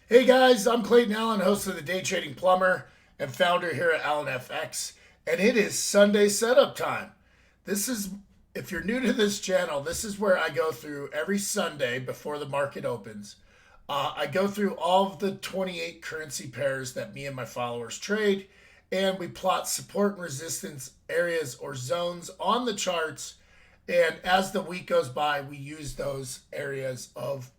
Hey guys, I'm Clayton Allen, host of the Day Trading Plumber and founder here at Allen FX, and it is Sunday setup time. This is, if you're new to this channel, this is where I go through every Sunday before the market opens. I go through all of the 28 currency pairs that me and my followers trade, and we plot support and resistance areas or zones on the charts. And as the week goes by, we use those areas of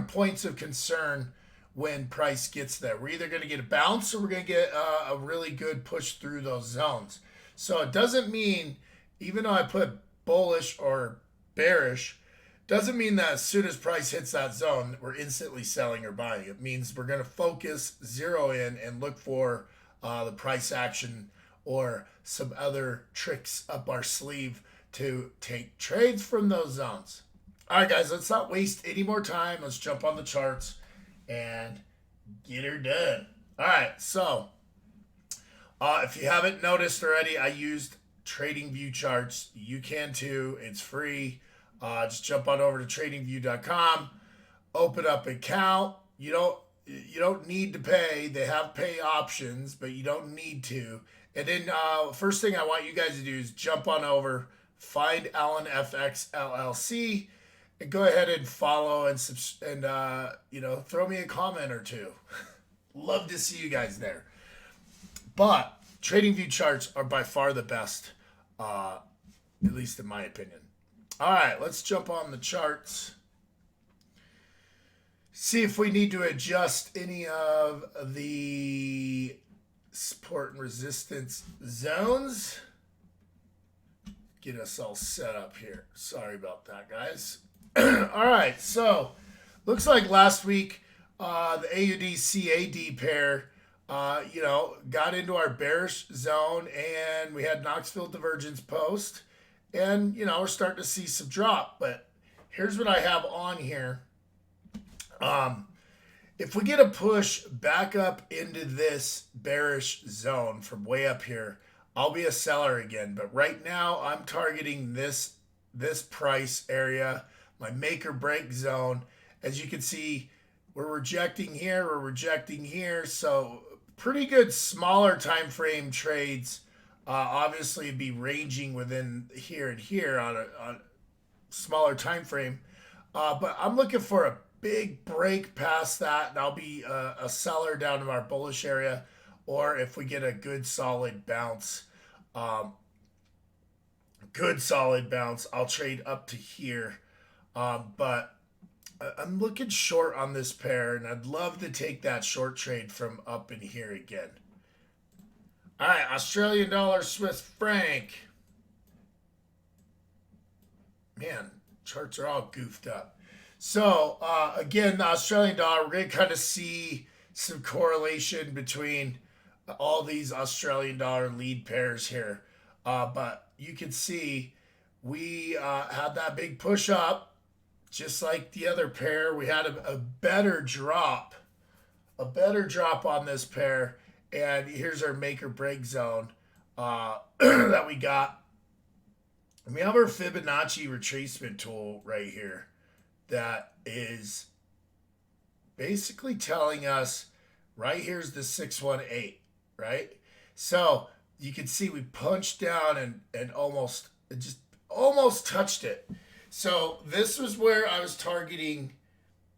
points of concern when price gets there. We're either going to get a bounce or we're going to get a really good push through those zones. So it doesn't mean, even though I put bullish or bearish, doesn't mean that as soon as price hits that zone, we're instantly selling or buying. It means we're going to focus, zero in, and look for the price action or some other tricks up our sleeve to take trades from those zones. All right, guys, let's not waste any more time. Let's jump on the charts and get her done. All right, so if you haven't noticed already, I used Trading View charts. You can too. It's free. Just jump on over to tradingview.com, open up an account. You don't need to pay. They have pay options, but you don't need to. And then first thing I want you guys to do is jump on over, find Allen FX LLC, and go ahead and follow and throw me a comment or two. Love to see you guys there. But TradingView charts are by far the best, at least in my opinion. All right, let's jump on the charts. See if we need to adjust any of the support and resistance zones. Get us all set up here. Sorry about that, guys. All right, so looks like last week the AUD CAD pair, got into our bearish zone, and we had Knoxville divergence post, and we're starting to see some drop. But here's what I have on here. If we get a push back up into this bearish zone from way up here, I'll be a seller again. But right now I'm targeting this price area, my make or break zone. As you can see, we're rejecting here, so pretty good smaller time frame trades. Obviously be ranging within here and here on a smaller time frame. But I'm looking for a big break past that, and I'll be a seller down in our bullish area. Or if we get a good solid bounce, I'll trade up to here. But I'm looking short on this pair, and I'd love to take that short trade from up in here again. All right, Australian dollar, Swiss franc. Man, charts are all goofed up. So again, the Australian dollar, we're going to kind of see some correlation between all these Australian dollar lead pairs here. But you can see we had that big push up, just like the other pair. We had a better drop on this pair. And here's our make or break zone that we got. And we have our Fibonacci retracement tool right here that is basically telling us right here's the 618, right? So you can see we punched down and almost touched it. So this was where I was targeting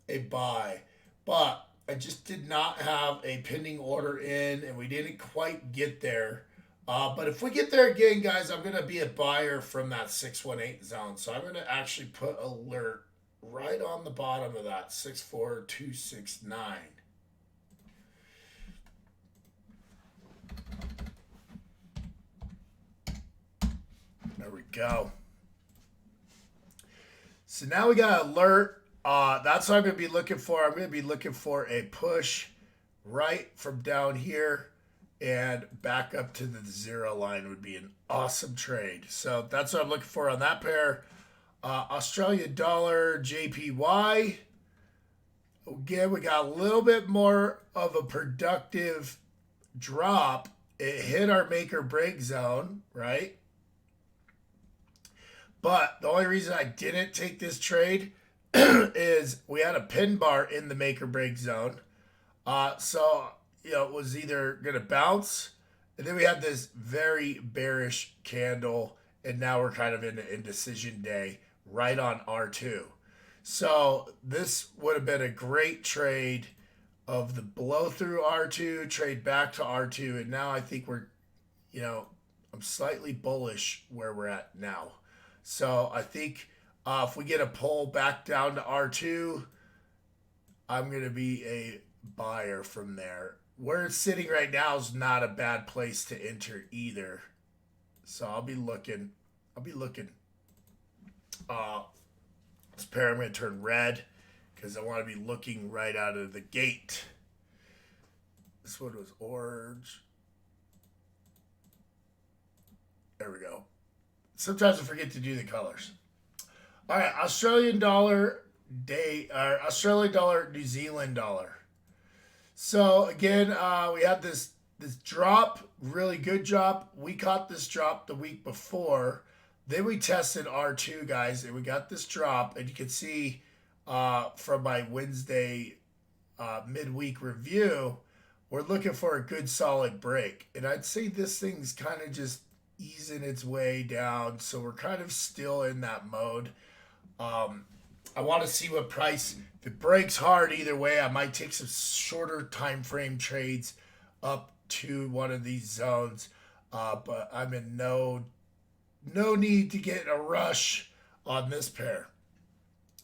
a buy, but I just did not have a pending order in, and we didn't quite get there. But if we get there again, guys, I'm going to be a buyer from that 618 zone. So I'm going to actually put alert right on the bottom of that 64269. There we go. So now we got alert. That's what I'm going to be looking for. I'm going to be looking for a push right from down here and back up to the zero line would be an awesome trade. So that's what I'm looking for on that pair. Australian dollar, JPY. Again, we got a little bit more of a productive drop. It hit our make or break zone, right? But the only reason I didn't take this trade is we had a pin bar in the make or break zone. So, it was either going to bounce, and then we had this very bearish candle, and now we're kind of in the indecision day right on R2. So, this would have been a great trade of the blow through R2, trade back to R2, and now I think you know, I'm slightly bullish where we're at now. So, I think if we get a pull back down to R2, I'm going to be a buyer from there. Where it's sitting right now is not a bad place to enter either. So I'll be looking. This pair I'm going to turn red because I want to be looking right out of the gate. This one was orange. There we go. Sometimes I forget to do the colors. All right, Australian dollar, New Zealand dollar. So again, we had this drop, really good drop. We caught this drop the week before. Then we tested R2, guys, and we got this drop. And you can see from my Wednesday midweek review, we're looking for a good solid break. And I'd say this thing's kind of just easing its way down. So we're kind of still in that mode. I want to see what price. If it breaks hard either way, I might take some shorter time frame trades up to one of these zones. But I'm in no need to get a rush on this pair.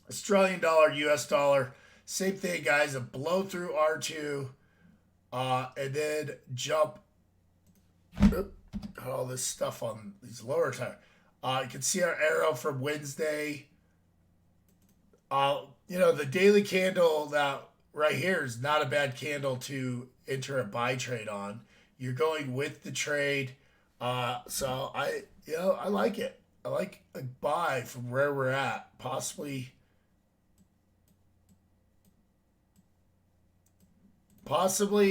Australian dollar, US dollar, same thing, guys. A blow through R2, and then jump. Got all this stuff on these lower time. You can see our arrow from Wednesday. The daily candle that right here is not a bad candle to enter a buy trade on. You're going with the trade. So I like it. I like a buy from where we're at, possibly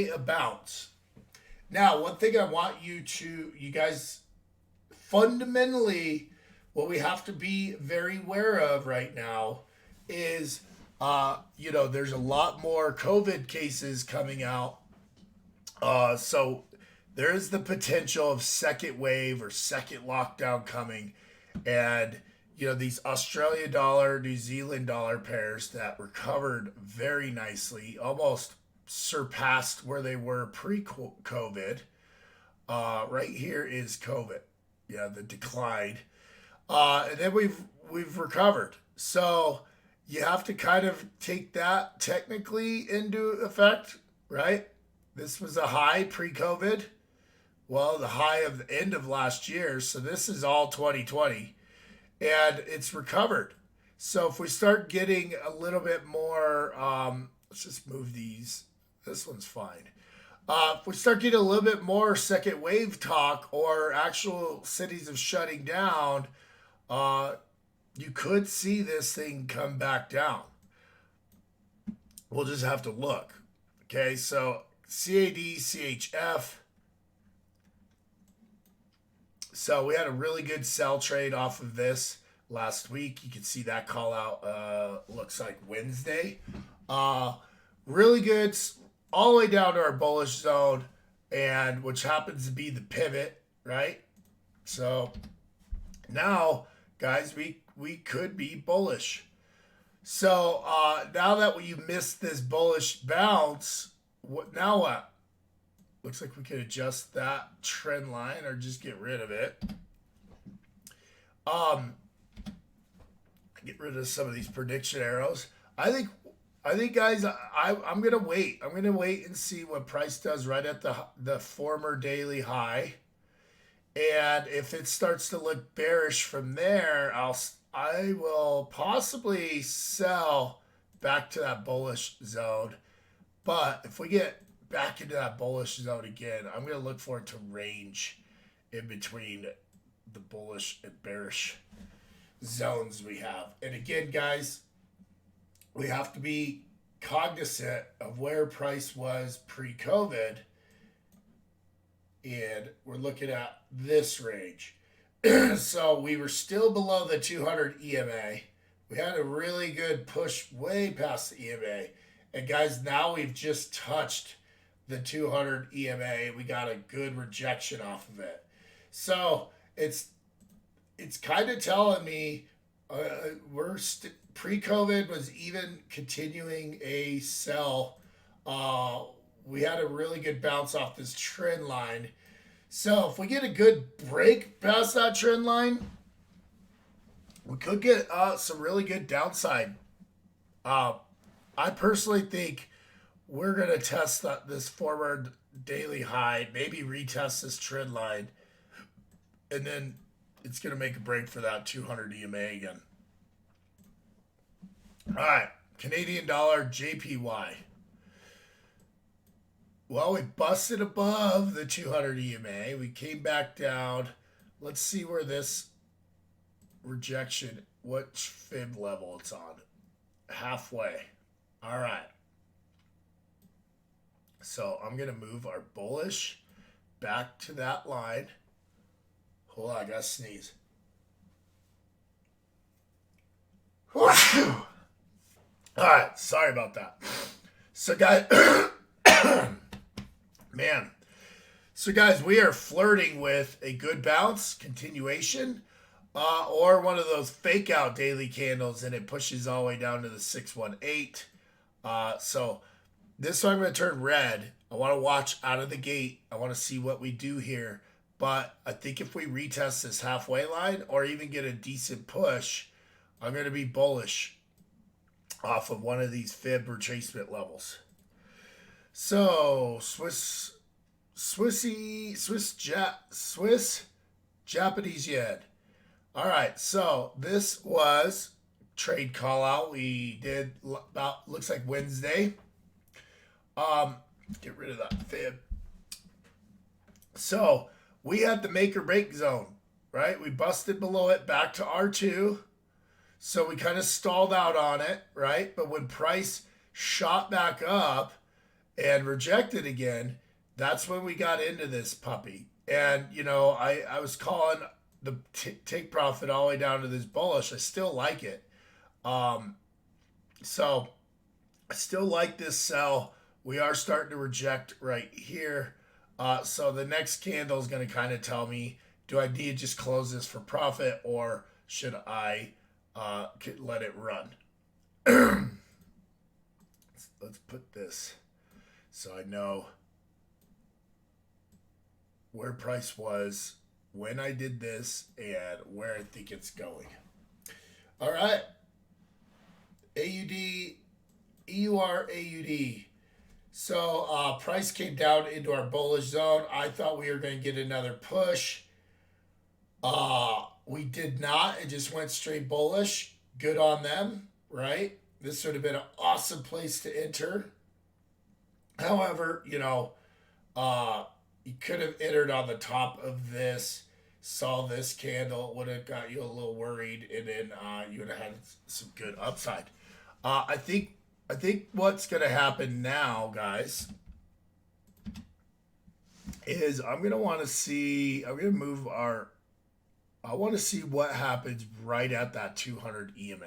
a bounce. Now, one thing I want you guys, fundamentally, what we have to be very aware of right now is, there's a lot more COVID cases coming out. So there is the potential of second wave or second lockdown coming. And, these Australian dollar, New Zealand dollar pairs that recovered very nicely, almost surpassed where they were pre-COVID. Right here is COVID. Yeah, the decline. And then we've recovered. So you have to kind of take that technically into effect, right? This was a high pre-COVID. Well, the high of the end of last year. So this is all 2020. And it's recovered. So if we start getting a little bit more, let's just move these. This one's fine. If we start getting a little bit more second wave talk or actual cities of shutting down, you could see this thing come back down. We'll just have to look. Okay, so CAD, CHF. So we had a really good sell trade off of this last week. You can see that call out looks like Wednesday. Really good all the way down to our bullish zone, and which happens to be the pivot, right? So now, guys, we could be bullish. So now that you missed this bullish bounce, now what? Looks like we could adjust that trend line or just get rid of it. Get rid of some of these prediction arrows. I think, guys, I'm gonna wait. I'm gonna wait and see what price does right at the former daily high, and if it starts to look bearish from there, I will possibly sell back to that bullish zone. But if we get back into that bullish zone again, I'm going to look for it to range in between the bullish and bearish zones we have. And again, guys, we have to be cognizant of where price was pre-COVID. And we're looking at this range. So we were still below the 200 EMA. We had a really good push way past the EMA. And guys, now we've just touched the 200 EMA. We got a good rejection off of it. So it's kind of telling me pre-COVID was even continuing a sell. We had a really good bounce off this trend line. So if we get a good break past that trend line, we could get some really good downside. I personally think we're going to test this forward daily high, maybe retest this trend line, and then it's going to make a break for that 200 EMA again. All right, Canadian dollar JPY. Well, we busted above the 200 EMA. We came back down. Let's see where this rejection, what fib level it's on. Halfway. All right. So I'm going to move our bullish back to that line. Hold on, I got to sneeze. All right, sorry about that. So, guys, man. So, guys, we are flirting with a good bounce, continuation, or one of those fake out daily candles, and it pushes all the way down to the 618. So, this one I'm going to turn red. I want to watch out of the gate. I want to see what we do here. But I think if we retest this halfway line or even get a decent push, I'm going to be bullish off of one of these fib retracement levels. So Swiss Japanese yen. All right, so this was trade call out. We did about, looks like Wednesday. Get rid of that fib. So we had the make or break zone, right? We busted below it back to R2. So we kind of stalled out on it, right? But when price shot back up and rejected again, that's when we got into this puppy. And, you know, I was calling the take profit all the way down to this bullish. I still like it. So I still like this sell. We are starting to reject right here. So the next candle is going to kind of tell me, do I need to just close this for profit or should I let it run? Let's put this so I know where price was when I did this and where I think it's going. All right. AUD, EUR, AUD. So price came down into our bullish zone. I thought we were going to get another push. We did not. It just went straight bullish. Good on them, right? This would have been an awesome place to enter. However, you know, you could have entered on the top of this, saw this candle, would have got you a little worried, and then you would have had some good upside. I think what's going to happen now, guys, is I'm going to want to see, I'm going to move our, I want to see what happens right at that 200 EMA.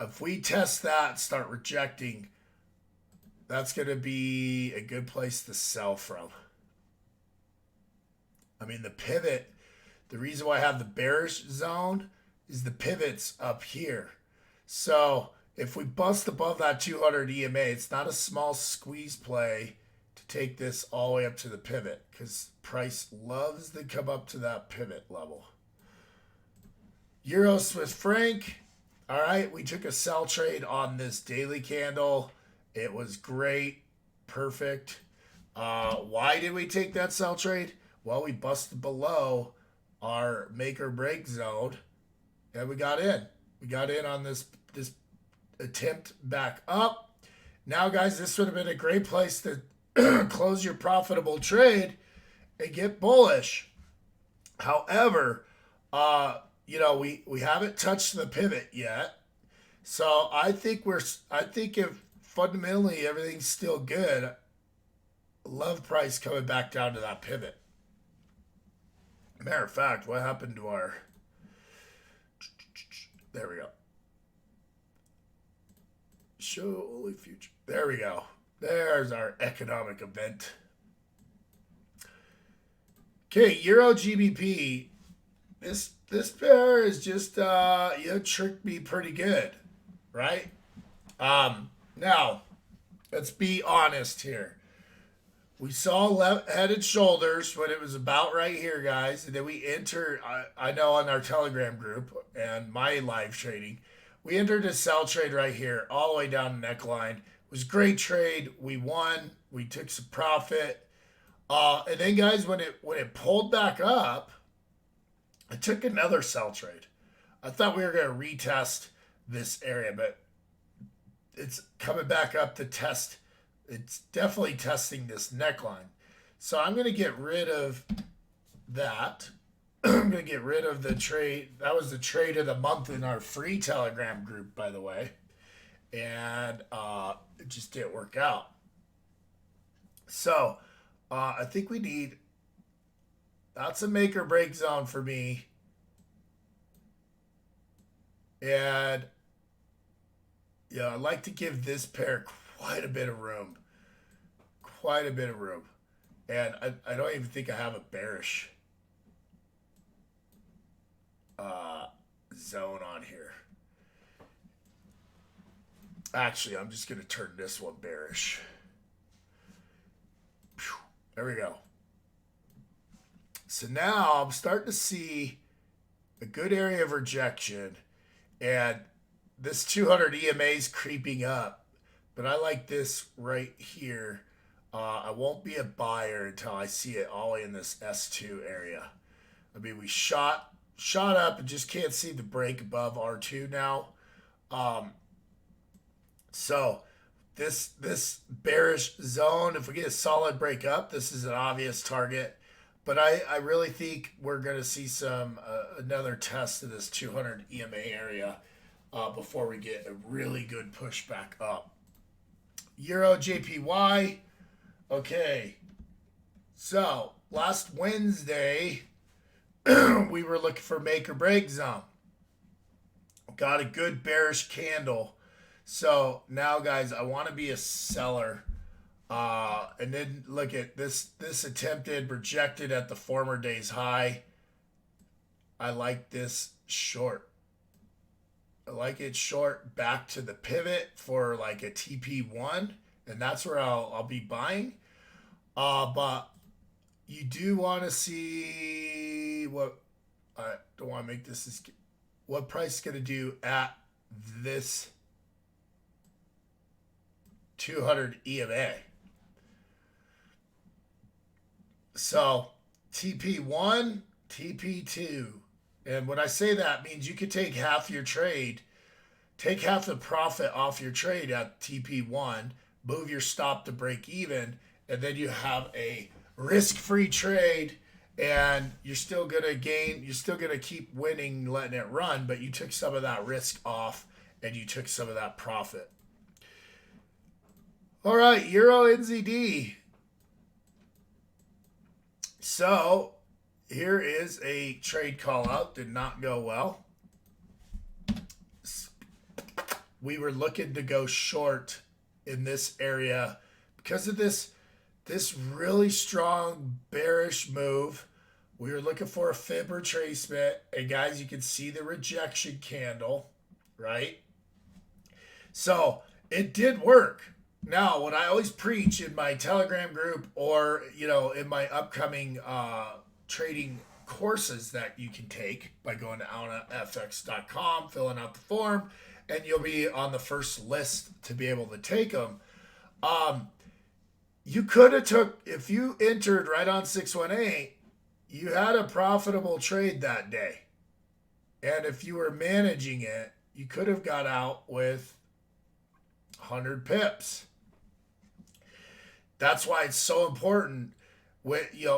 If we test that, start rejecting, that's going to be a good place to sell from. I mean, the pivot, the reason why I have the bearish zone is the pivot's up here. So if we bust above that 200 EMA, it's not a small squeeze play to take this all the way up to the pivot because price loves to come up to that pivot level. Euro Swiss franc. All right, we took a sell trade on this daily candle. It was great, perfect. Why did we take that sell trade? Well, we busted below our make or break zone, and we got in. We got in on this attempt back up. Now, guys, this would have been a great place to close your profitable trade and get bullish. However, you know, we haven't touched the pivot yet. So I think if fundamentally everything's still good, love price coming back down to that pivot. Matter of fact, what happened to our, there we go. Show only future. There we go. There's our economic event. Okay, Euro GBP. This pair is just tricked me pretty good, right? Now let's be honest here. We saw head and shoulders when it was about right here, guys, and then we entered. I know on our Telegram group and my live trading, we entered a sell trade right here, all the way down the neckline. It was a great trade. We won. We took some profit. And then, guys, when it pulled back up, I took another sell trade. I thought we were going to retest this area, but it's coming back up to test. It's definitely testing this neckline. So I'm going to get rid of that. I'm going to get rid of the trade. That was the trade of the month in our free Telegram group, by the way. And it just didn't work out. So I think we need, that's a make or break zone for me. And yeah, I'd like to give this pair quite a bit of room. Quite a bit of room. And I don't even think I have a bearish zone on here. Actually, I'm just going to turn this one bearish. There we go. So now I'm starting to see a good area of rejection. And this 200 EMA is creeping up. But I like this right here. I won't be a buyer until I see it all in this S2 area. I mean, we shot up and just can't see the break above R2 now. So this bearish zone, if we get a solid break up, this is an obvious target. But I really think we're going to see some another test of this 200 EMA area before we get a really good push back up. Euro JPY. Okay. So last Wednesday, we were looking for make or break zone. Got a good bearish candle. So now, guys, I want to be a seller. And then look at this attempted, rejected at the former day's high. I like this short. I like it short back to the pivot for like a TP1. And that's where I'll be buying. But you do want to see what, I don't want to make this, what price is going to do at this 200 EMA. So TP1, TP2. And when I say that, means you could take half your trade, take half the profit off your trade at TP1, move your stop to break even, and then you have a risk-free trade, and you're still going to gain, you're still going to keep winning, letting it run, but you took some of that risk off, and you took some of that profit. All right, Euro NZD. So here is a trade call out. Did not go well. We were looking to go short in this area because of this really strong bearish move. We were looking for a fib retracement. And guys, you can see the rejection candle, right? So it did work. Now, what I always preach in my Telegram group or, in my upcoming trading courses that you can take by going to alanafx.com, filling out the form, and you'll be on the first list to be able to take them. You could have if you entered right on 618, you had a profitable trade that day. And if you were managing it, you could have got out with 100 pips. That's why it's so important.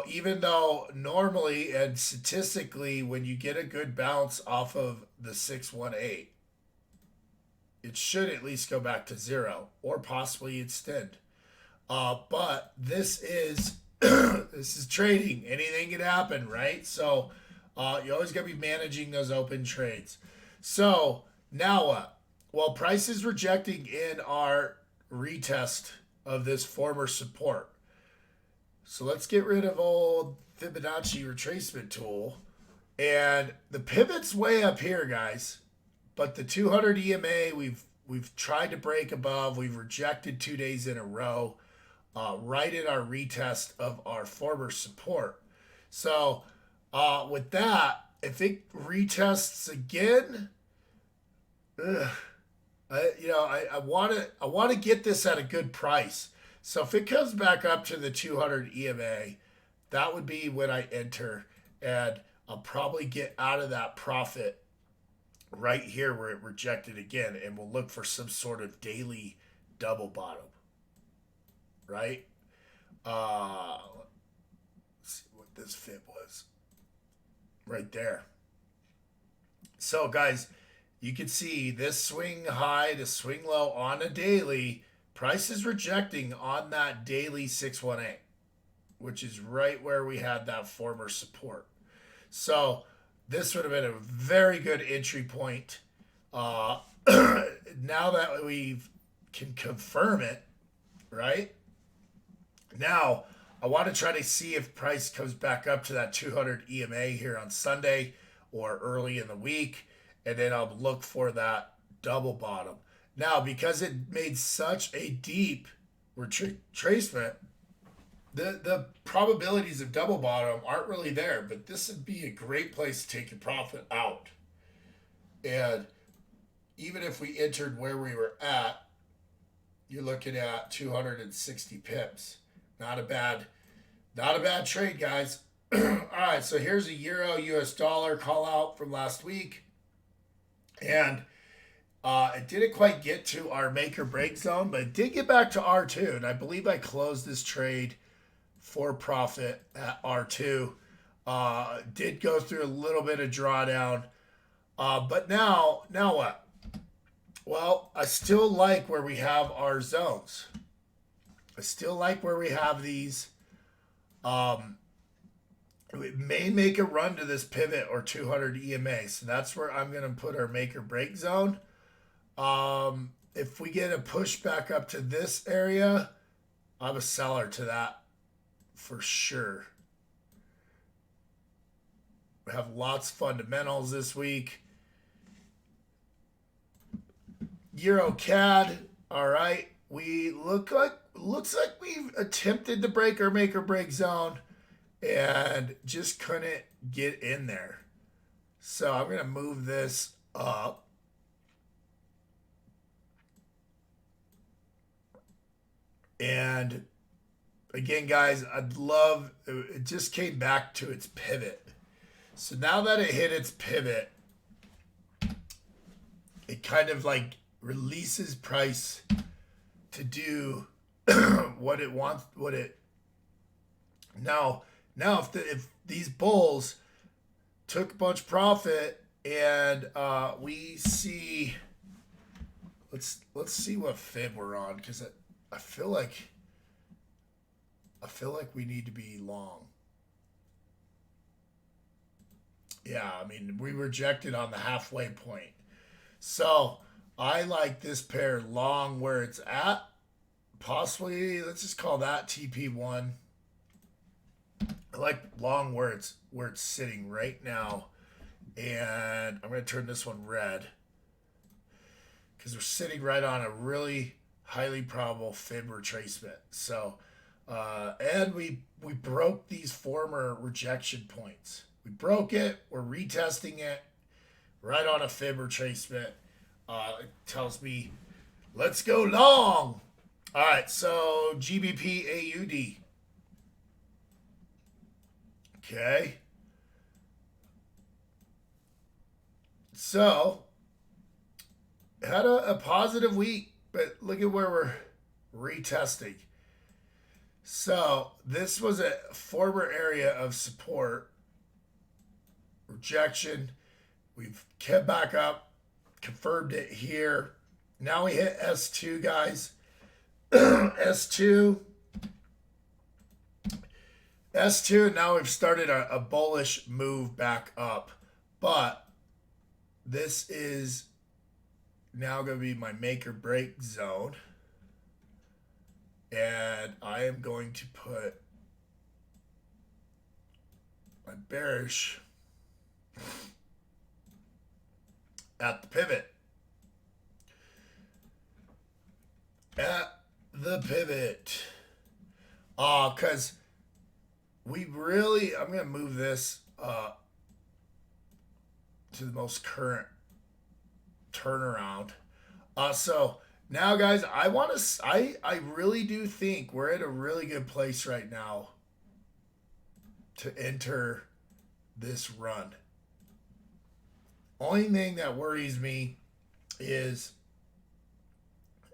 Even though normally and statistically, when you get a good bounce off of the 618, it should at least go back to zero or possibly extend. But this is this is trading. Anything can happen, right? So you always got to be managing those open trades. So now what? Well, price is rejecting in our retest of this former support. So let's get rid of old Fibonacci retracement tool. And the pivot's way up here, guys. But the 200 EMA, we've tried to break above. We've rejected 2 days in a row, right in our retest of our former support. So with that, if it retests again, I want to get this at a good price. So if it comes back up to the 200 EMA, that would be when I enter, and I'll probably get out of that profit right here where it rejected again, and we'll look for some sort of daily double bottom, right? Let's see what this fib was right there. So guys, you can see this swing high to swing low on a daily. Price is rejecting on that daily 618, which is right where we had that former support. So this would have been a very good entry point. Now that we can confirm it, right? Now, I want to try to see if price comes back up to that 200 EMA here on Sunday or early in the week, and then I'll look for that double bottom. Now, because it made such a deep retracement, the probabilities of double bottom aren't really there, but this would be a great place to take your profit out. And even if we entered where we were at, you're looking at 260 pips. Not a bad trade, guys. All right, so here's a euro US dollar call out from last week. And it didn't quite get to our make or break zone, but it did get back to R2. And I believe I closed this trade for profit at R2. Did go through a little bit of drawdown. But now what? Well, I still like where we have our zones. I still like where we have these. We may make a run to this pivot or 200 EMA. So that's where I'm going to put our make or break zone. If we get a push back up to this area, I'm a seller to that for sure. We have lots of fundamentals this week. Euro CAD, all right. Looks like we've attempted to break our make or break zone and just couldn't get in there. So I'm gonna move this up. And again, guys, it just came back to its pivot. So now that it hit its pivot, it kind of like releases price to do what it wants. Now if these bulls took a bunch of profit and we see, let's see what fib we're on, because I feel like we need to be long. Yeah, I mean, we rejected on the halfway point. So I like this pair long where it's at. Possibly, let's just call that TP1. I like long where it's sitting right now. And I'm going to turn this one red, because we're sitting right on a really highly probable fib retracement. So, and we broke these former rejection points. We broke it. We're retesting it right on a fib retracement. It tells me, let's go long. All right, so GBP AUD. Okay. So, had a positive week, but look at where we're retesting. So, this was a former area of support. Rejection. We've kept back up, confirmed it here. Now we hit S2, guys. S2, and now we've started a bullish move back up. But this is now going to be my make or break zone. And I am going to put my bearish at the pivot. At the pivot. Because we really, I'm going to move this to the most current turnaround. So now, guys, I really do think we're at a really good place right now to enter this run. Only thing that worries me is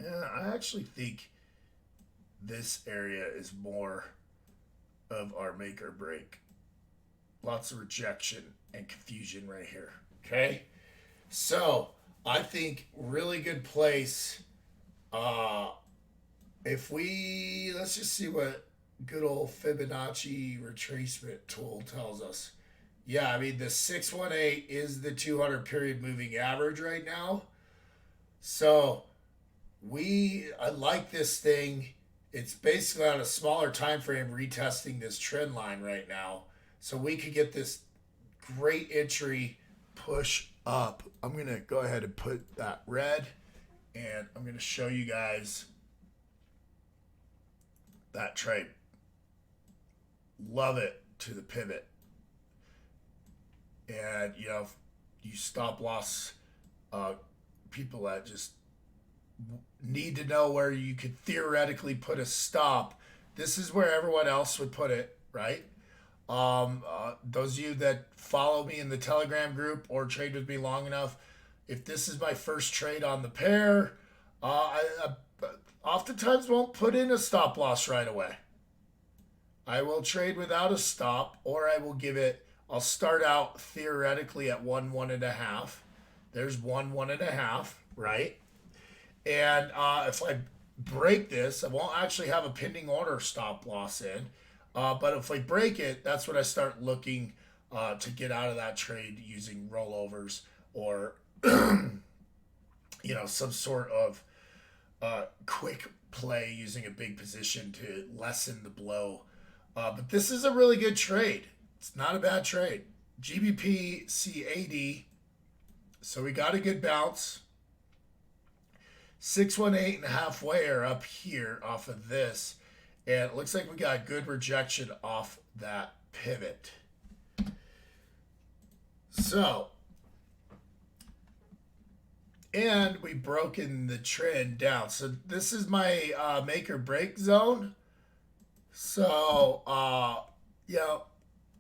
I actually think this area is more of our make or break. Lots of rejection and confusion right here. Okay? So I think really good place. If we, let's just see what good old Fibonacci retracement tool tells us. Yeah, I mean, the 618 is the 200 period moving average right now. So I like this thing. It's basically on a smaller time frame retesting this trend line right now. So we could get this great entry push up. I'm going to go ahead and put that red, and I'm going to show you guys that trade. Love it to the pivot. And, you stop loss people that just need to know where you could theoretically put a stop. This is where everyone else would put it, right? Those of you that follow me in the Telegram group or trade with me long enough, if this is my first trade on the pair, I oftentimes won't put in a stop loss right away. I will trade without a stop, or I will I'll start out theoretically at 1.5. There's 1.5, right? And if I break this, I won't actually have a pending order stop loss in. But if I break it, that's when I start looking to get out of that trade using rollovers or, some sort of quick play using a big position to lessen the blow. But this is a really good trade. It's not a bad trade. GBP CAD. So we got a good bounce. 618 and halfway are up here off of this. And it looks like we got good rejection off that pivot. So, and we've broken the trend down. So this is my make or break zone. So,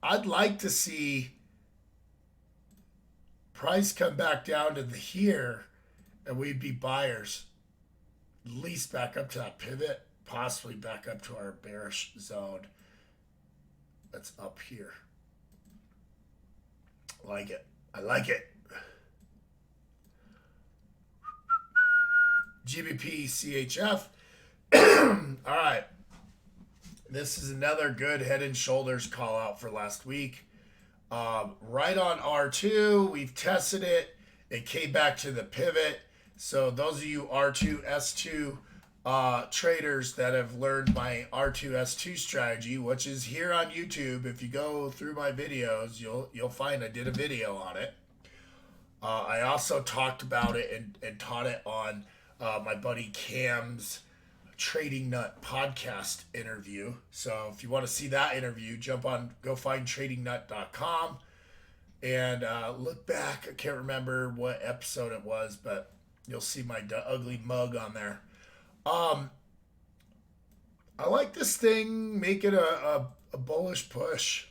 I'd like to see price come back down to here, and we'd be buyers. At least back up to that pivot, possibly back up to our bearish zone that's up here. I like it. I like it. GBP CHF. All right. This is another good head and shoulders call out for last week. Right on R2, we've tested it. It came back to the pivot. So those of you R2, S2 traders that have learned my R2, S2 strategy, which is here on YouTube, if you go through my videos, you'll find I did a video on it. I also talked about it and taught it on my buddy Cam's Trading Nut podcast interview. So if you want to see that interview, go find tradingnut.com and look back. I can't remember what episode it was, but you'll see my ugly mug on there. I like this thing making a bullish push.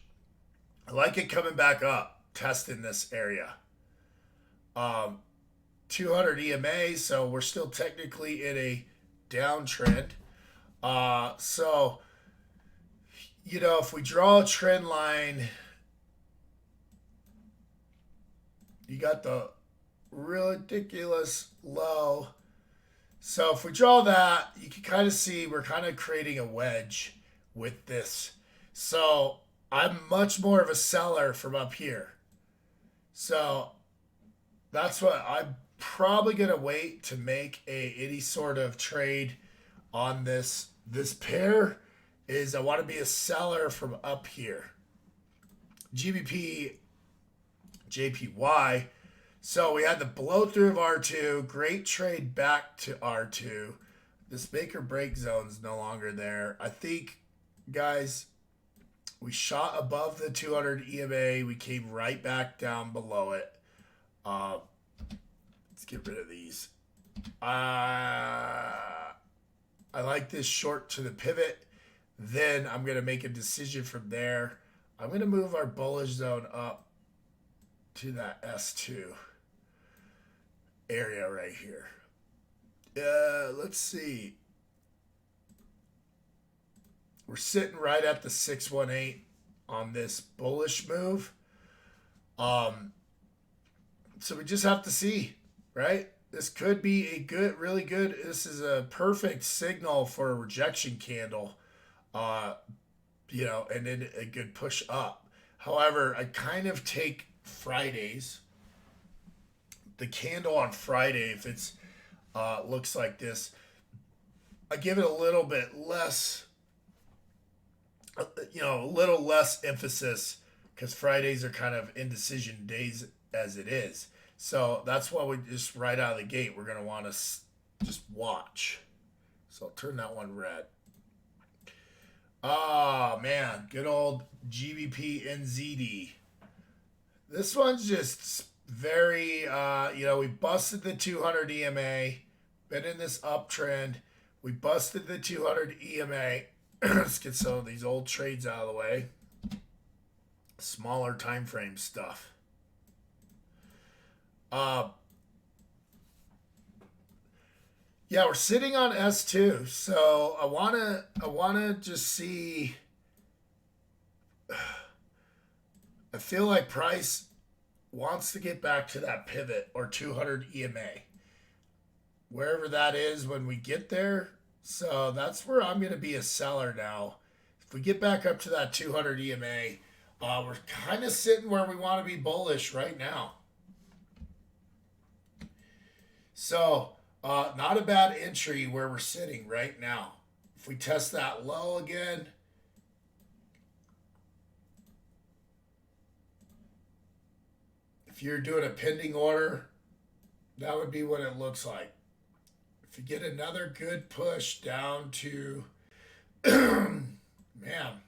I like it coming back up, testing this area. 200 EMA, so we're still technically in a downtrend. So, if we draw a trend line, you got the ridiculous low. So if we draw that, you can kind of see we're kind of creating a wedge with this. So I'm much more of a seller from up here. So that's what probably going to wait to make any sort of trade on this pair. Is I want to be a seller from up here. GBP, JPY. So we had the blow through of R2. Great trade back to R2. This make or break zone is no longer there. I think, guys, we shot above the 200 EMA. We came right back down below it. Let's get rid of these. I like this short to the pivot. Then I'm going to make a decision from there. I'm going to move our bullish zone up to that S2 area right here. Let's see. We're sitting right at the 618 on this bullish move. So we just have to see, right? This could be a good, really good. This is a perfect signal for a rejection candle, you know, and then a good push up. However, I kind of take Fridays, the candle on Friday, if it's looks like this, I give it a little bit less, you know, a little less emphasis because Fridays are kind of indecision days as it is. So that's why we just right out of the gate, we're going to want to just watch. So I'll turn that one red. Oh, man. Good old GBP NZD. This one's just very, you know, we busted the 200 EMA. Been in this uptrend. We busted the 200 EMA. Let's get some of these old trades out of the way. Smaller time frame stuff. Yeah, we're sitting on S2, so I wanna just see. I feel like price wants to get back to that pivot or 200 EMA, wherever that is when we get there. So that's where I'm gonna be a seller now. If we get back up to that 200 EMA, we're kind of sitting where we want to be bullish right now. So, not a bad entry where we're sitting right now. If we test that low again, if you're doing a pending order, that would be what it looks like. If you get another good push down to, man,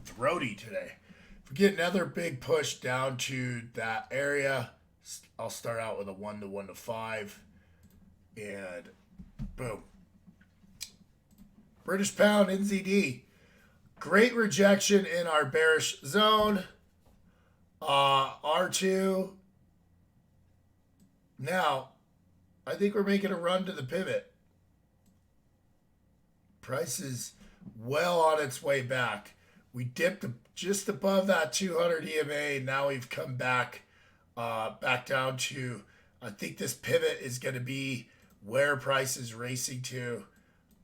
throaty today. If we get another big push down to that area, I'll start out with a 1 to 1 to 5, and boom. British pound NZD, great rejection in our bearish zone. R2. Now, I think we're making a run to the pivot. Price is well on its way back. We dipped just above that 200 EMA. Now we've come back down to, I think this pivot is going to be where price is racing to.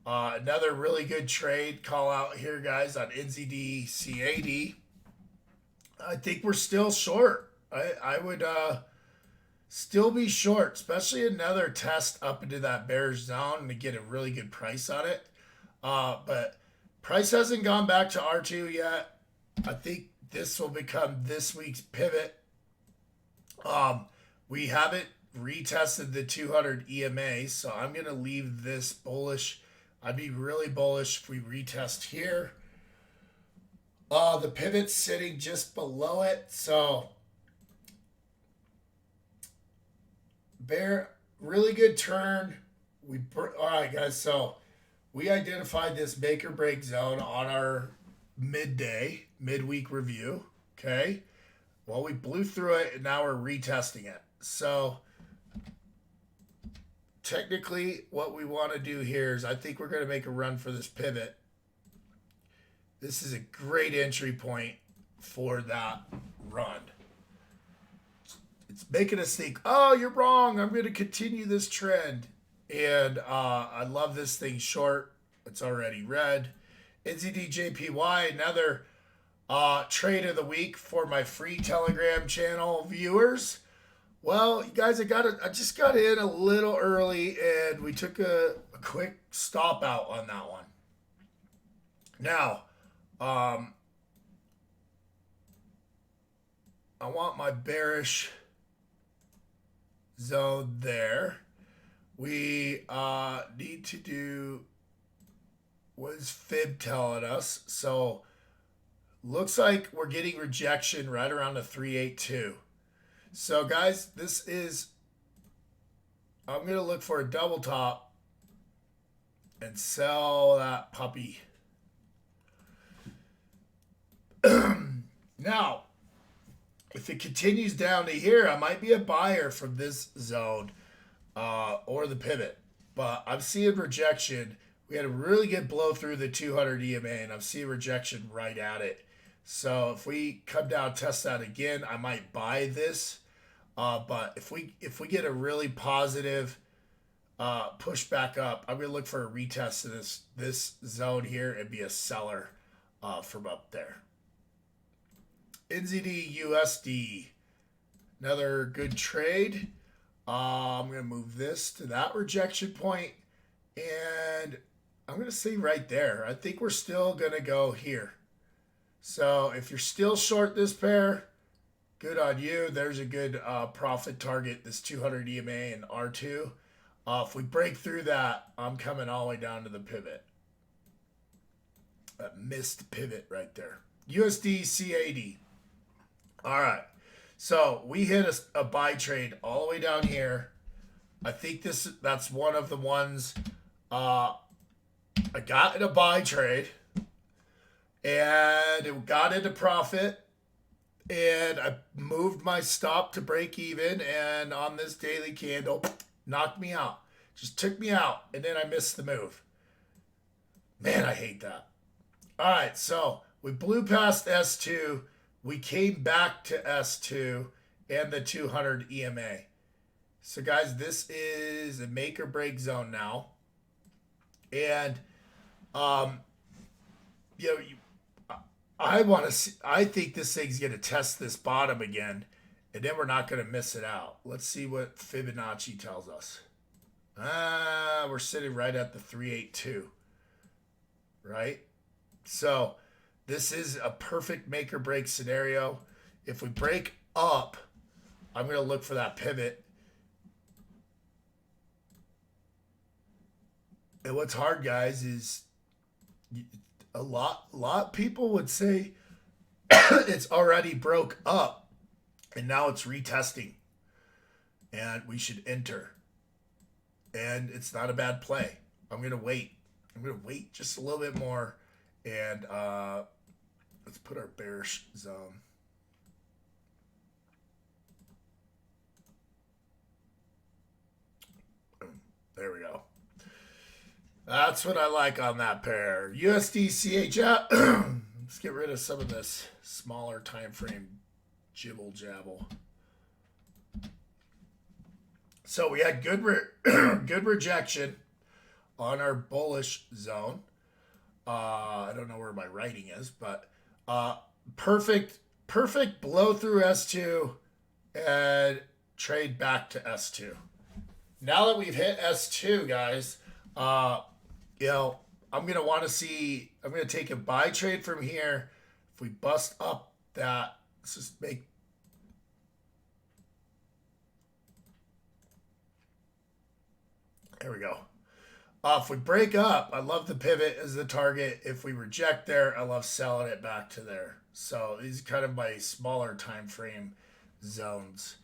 Another really good trade call out here, guys, on NZD CAD. I think we're still short. I would still be short, especially another test up into that bearish zone to get a really good price on it. But price hasn't gone back to R2 yet. I think this will become this week's pivot. We haven't retested the 200 EMA, so I'm going to leave this bullish. I'd be really bullish if we retest here. The pivot's sitting just below it, so really good turn. All right, guys, so we identified this make or break zone on our midweek review, okay? Well, we blew through it, and now we're retesting it. So technically what we want to do here is I think we're going to make a run for this pivot. This is a great entry point for that run. It's making us think, oh, you're wrong. I'm going to continue this trend. And I love this thing short. It's already red. NZDJPY, another trade of the week for my free Telegram channel viewers. Well, you guys, I just got in a little early, and we took a quick stop out on that one. Now, um, I want my bearish zone there. We need to do what is fib telling us. So looks like we're getting rejection right around the 382. So guys, this is, I'm gonna look for a double top and sell that puppy. Now, if it continues down to here, I might be a buyer from this zone or the pivot. But I'm seeing rejection. We had a really good blow through the 200 EMA, and I'm seeing rejection right at it. So if we come down, test that again, I might buy this. But if we get a really positive push back up, I'm gonna look for a retest of this zone here and be a seller from up there. NZD USD, another good trade. I'm going to move this to that rejection point, and I'm going to say right there, I think we're still going to go here. So if you're still short this pair, good on you. There's a good profit target, this 200 EMA and R2. If we break through that, I'm coming all the way down to the pivot. That missed pivot right there. USD CAD. All right. So we hit a buy trade all the way down here. I think that's one of the ones I got in a buy trade, and it got into profit, and I moved my stop to break even, and on this daily candle, knocked me out. Just took me out, and then I missed the move. Man, I hate that. All right, so we blew past S2. We came back to S2 and the 200 EMA. So guys, this is a make or break zone now. And I want to see, I think this thing's going to test this bottom again, and then we're not going to miss it out. Let's see what Fibonacci tells us. We're sitting right at the 382. Right? So this is a perfect make or break scenario. If we break up, I'm going to look for that pivot. And what's hard, guys, is a lot of people would say it's already broke up and now it's retesting and we should enter. And it's not a bad play. I'm going to wait. I'm going to wait just a little bit more. And let's put our bearish zone. There we go. That's what I like on that pair. USD CHF. Let's get rid of some of this smaller time frame jibble jabble. So we had good good rejection on our bullish zone. I don't know where my writing is, but perfect blow through S2 and trade back to S2. Now that we've hit S2, guys, I'm going to want to see, I'm going to take a buy trade from here. If we bust up that, let's just make, there we go. If we break up, I love the pivot as the target. If we reject there, I love selling it back to there. So these are kind of my smaller time frame zones.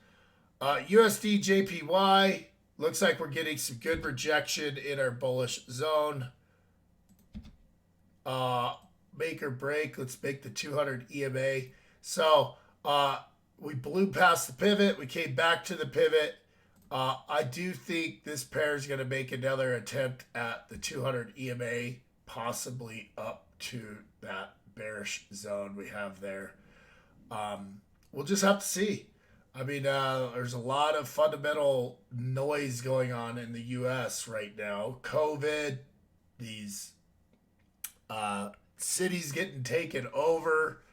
USD JPY, looks like we're getting some good rejection in our bullish zone. Make or break, let's make the 200 EMA. So we blew past the pivot. We came back to the pivot. I do think this pair is going to make another attempt at the 200 EMA, possibly up to that bearish zone we have there. We'll just have to see. I mean, there's a lot of fundamental noise going on in the U.S. right now. COVID, these cities getting taken over.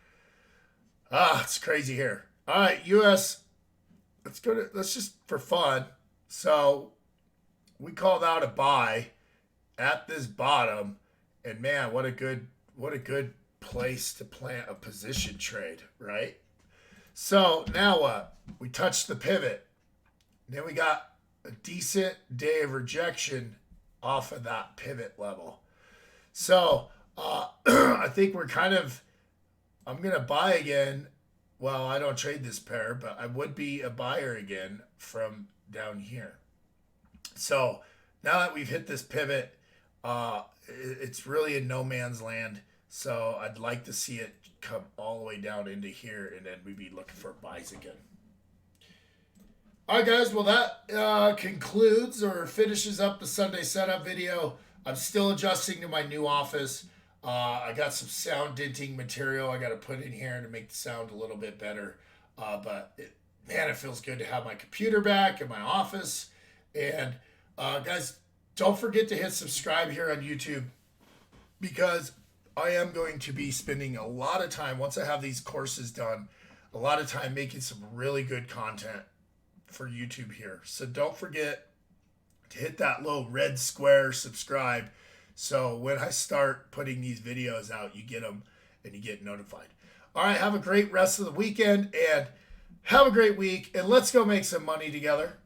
It's crazy here. All right, U.S. let's just for fun. So we called out a buy at this bottom, and man, what a good place to plant a position trade, right? So now what? We touched the pivot. Then we got a decent day of rejection off of that pivot level. So I think we're kind of, I'm going to buy again. Well, I don't trade this pair, but I would be a buyer again from down here. So now that we've hit this pivot, it's really in no man's land. So I'd like to see it come all the way down into here, and then we'd be looking for buys again. All right, guys. Well, that concludes or finishes up the Sunday setup video. I'm still adjusting to my new office. I got some sound denting material I got to put in here to make the sound a little bit better. Man, it feels good to have my computer back in my office. And guys, don't forget to hit subscribe here on YouTube, because I am going to be spending a lot of time, once I have these courses done, a lot of time making some really good content for YouTube here. So don't forget to hit that little red square subscribe, so when I start putting these videos out, you get them and you get notified. All right, have a great rest of the weekend and have a great week, and let's go make some money together.